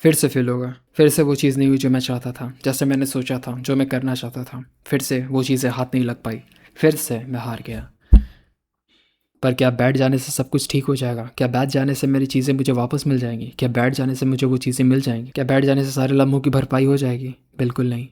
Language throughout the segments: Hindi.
फिर से फेल होगा, फिर से वो चीज़ नहीं हुई जो मैं चाहता था, जैसे मैंने सोचा था, जो मैं करना चाहता था। फिर से वो चीज़ें हाथ नहीं लग पाई, फिर से मैं हार गया। पर क्या बैठ जाने से सब कुछ ठीक हो जाएगा? क्या बैठ जाने से मेरी चीज़ें मुझे वापस मिल जाएंगी? क्या बैठ जाने से मुझे वो चीज़ें मिल जाएंगी? क्या बैठ जाने से सारे लम्हों की भरपाई हो जाएगी? बिल्कुल नहीं।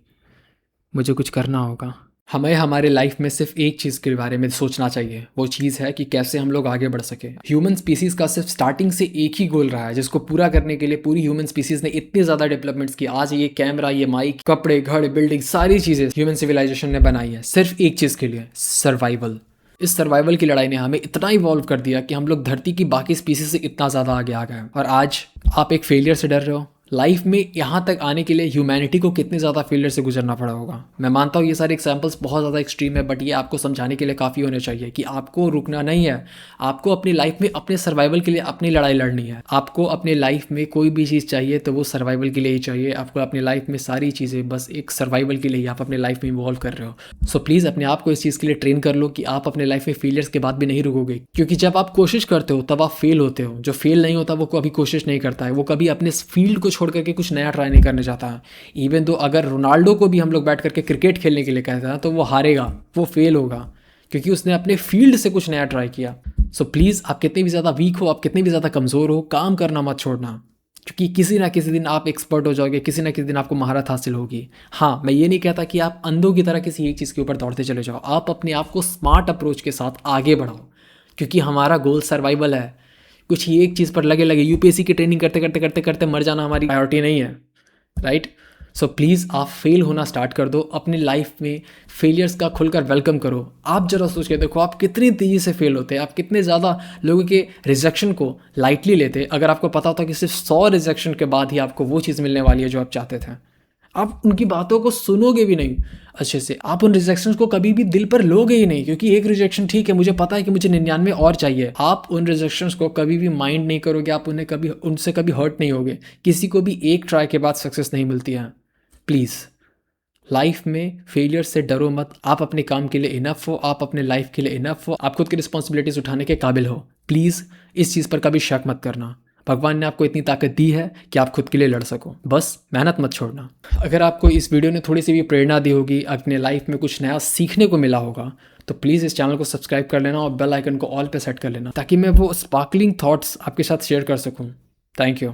मुझे कुछ करना होगा। हमें हमारे लाइफ में सिर्फ एक चीज़ के बारे में सोचना चाहिए। वो चीज़ है कि कैसे हम लोग आगे बढ़ सके। ह्यूमन स्पीसीज़ का सिर्फ स्टार्टिंग से एक ही गोल रहा है, जिसको पूरा करने के लिए पूरी ह्यूमन स्पीसीज़ ने इतनी ज़्यादा डेवलपमेंट्स की। आज ये कैमरा, ये माइक, कपड़े, घर, बिल्डिंग, सारी चीज़ें ह्यूमन सिविलाइजेशन ने बनाई है सिर्फ एक चीज़ के लिए, सर्वाइवल। इस सर्वाइवल की लड़ाई ने हमें इतना इवॉल्व कर दिया कि हम लोग धरती की बाकी स्पीसीज से इतना ज़्यादा आगे आ गए। और आज आप एक फेलियर से डर रहे हो। लाइफ में यहाँ तक आने के लिए ह्यूमैनिटी को कितने ज़्यादा फेलियर से गुजरना पड़ा होगा। मैं मानता हूँ ये सारे एग्जांपल्स बहुत ज़्यादा एक्सट्रीम है, बट ये आपको समझाने के लिए काफ़ी होने चाहिए कि आपको रुकना नहीं है। आपको अपनी लाइफ में अपने सर्वाइवल के लिए अपनी लड़ाई लड़नी है। आपको अपनी लाइफ में कोई भी चीज़ चाहिए तो वो सर्वाइवल के लिए ही चाहिए। आपको अपनी लाइफ में सारी चीज़ें बस एक सर्वाइवल के लिए ही आप अपने लाइफ में इन्वॉल्व कर रहे हो। सो प्लीज़ अपने आप को इस चीज़ के लिए ट्रेन कर लो कि आप अपने लाइफ में फेलियर्स के बाद भी नहीं रुकोगे, क्योंकि जब आप कोशिश करते हो तब आप फेल होते हो। जो फेल नहीं होता वो कभी कोशिश नहीं करता है, वो कभी अपने फील्ड को छोड़ करके कुछ नया ट्राई नहीं करने चाहता है। इवन तो अगर रोनाल्डो को भी हम लोग बैठ करके क्रिकेट खेलने के लिए कहते हैं तो वो हारेगा, वो फेल होगा, क्योंकि उसने अपने फील्ड से कुछ नया ट्राई किया। सो प्लीज़ आप कितने भी ज़्यादा वीक हो, आप कितने भी ज़्यादा कमज़ोर हो, काम करना मत छोड़ना, क्योंकि किसी ना किसी दिन आप एक्सपर्ट हो जाओगे, किसी ना किसी दिन आपको महारत हासिल होगी। हाँ, मैं ये नहीं कहता कि आप अंधों की तरह किसी एक चीज़ के ऊपर दौड़ते चले जाओ। आप अपने आप को स्मार्ट अप्रोच के साथ आगे बढ़ाओ, क्योंकि हमारा गोल सर्वाइवल है। कुछ ही एक चीज़ पर लगे लगे यूपीएससी की ट्रेनिंग करते करते करते करते मर जाना हमारी प्रायोरिटी नहीं है, राइट। सो प्लीज़ आप फेल होना स्टार्ट कर दो। अपनी लाइफ में फेलियर्स का खुलकर वेलकम करो। आप जरा सोच के देखो आप कितनी तेज़ी से फेल होते हैं, आप कितने ज़्यादा लोगों के रिजेक्शन को लाइटली लेते। अगर आपको पता होता कि सिर्फ 100 रिजेक्शन के बाद ही आपको वो चीज़ मिलने वाली है जो आप चाहते थे, आप उनकी बातों को सुनोगे भी नहीं अच्छे से। आप उन रिजेक्शंस को कभी भी दिल पर लोगे ही नहीं, क्योंकि एक रिजेक्शन ठीक है, मुझे पता है कि मुझे 99 और चाहिए। आप उन रिजेक्शंस को कभी भी माइंड नहीं करोगे, आप उन्हें कभी उनसे कभी हर्ट नहीं होगे। किसी को भी एक ट्राई के बाद सक्सेस नहीं मिलती है। प्लीज़ लाइफ में फेलियर से डरो मत। आप अपने काम के लिए इनफ हो, आप अपने लाइफ के लिए इनफ हो, आप खुद की रिस्पॉन्सिबिलिटीज़ उठाने के काबिल हो। प्लीज़ इस चीज़ पर कभी शक मत करना। भगवान ने आपको इतनी ताकत दी है कि आप खुद के लिए लड़ सको, बस मेहनत मत छोड़ना। अगर आपको इस वीडियो ने थोड़ी सी भी प्रेरणा दी होगी, अपने लाइफ में कुछ नया सीखने को मिला होगा, तो प्लीज़ इस चैनल को सब्सक्राइब कर लेना और बेल आइकन को ऑल पे सेट कर लेना, ताकि मैं वो स्पार्कलिंग थॉट्स आपके साथ शेयर कर सकूँ। Thank you.